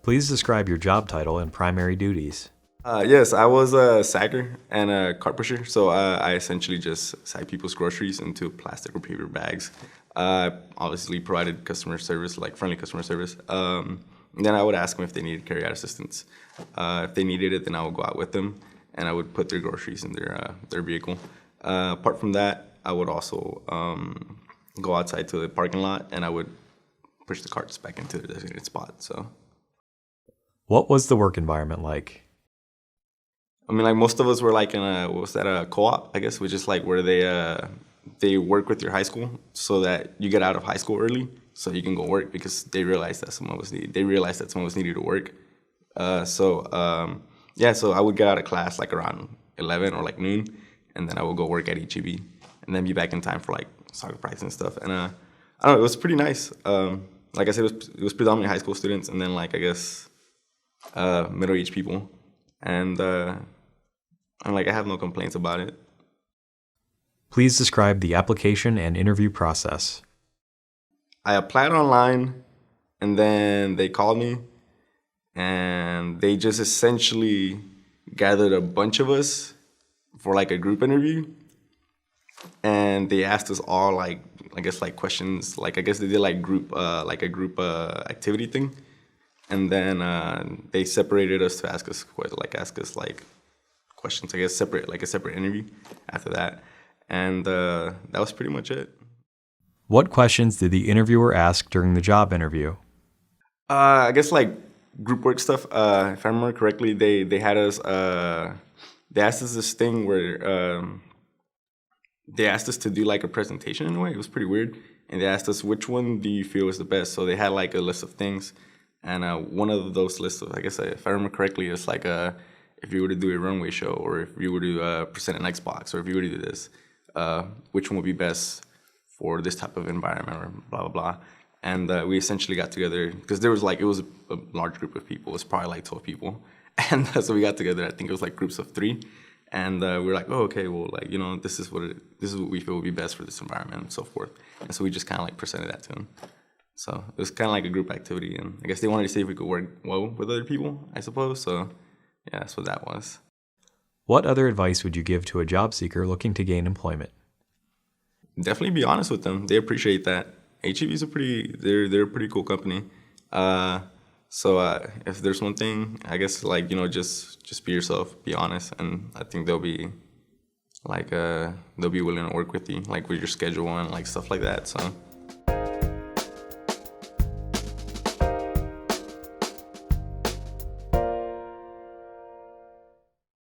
Please describe your job title and primary duties. Yes, I was a sagger and a cart pusher. So I essentially just sag people's groceries into plastic or paper bags. Obviously provided customer service, like friendly customer service. Then I would ask them if they needed carry-out assistance. If they needed it, then I would go out with them and I would put their groceries in their vehicle. Apart from that, I would also go outside to the parking lot and I would push the carts back into the designated spot. So, What was the work environment like? I mean, like most of us were like in a co-op, I guess, which is like where they work with your high school so that you get out of high school early so you can go work because they realized that someone was needed to work. So I would get out of class like around 11 or like noon, and then I would go work at HEB and then be back in time for like soccer practice and stuff. And I don't know, it was pretty nice. Like I said, it was predominantly high school students and then like I guess middle-aged people. And I have no complaints about it. Please describe the application and interview process. I applied online, and then they called me, and they just essentially gathered a bunch of us for like a group interview, and they asked us all like questions. Like I guess they did like a group activity thing, and then they separated us to ask us questions. I guess a separate interview after that, and that was pretty much it. What questions did the interviewer ask during the job interview? I guess like group work stuff. If I remember correctly, they had us. They asked us this thing where they asked us to do like a presentation in a way. It was pretty weird, and they asked us which one do you feel is the best. So they had like a list of things, and one of those lists of, I guess if I remember correctly, it's like if you were to do a runway show, or if you were to present an Xbox, or if you were to do this, which one would be best for this type of environment, or blah, blah, blah. And we essentially got together, because it was a large group of people. It was probably like 12 people. And so we got together, I think it was like groups of 3. And we were like, oh, okay, well, like, this is what we feel would be best for this environment and so forth. And so we just kind of like presented that to them. So it was kind of like a group activity. And I guess they wanted to see if we could work well with other people, I suppose. So yeah, that's what that was. What other advice would you give to a job seeker looking to gain employment? Definitely be honest with them. They appreciate that. HEB is they're a pretty cool company. So if there's one thing, I guess like, just be yourself, be honest, and I think they'll be willing to work with you, like with your schedule and like stuff like that. So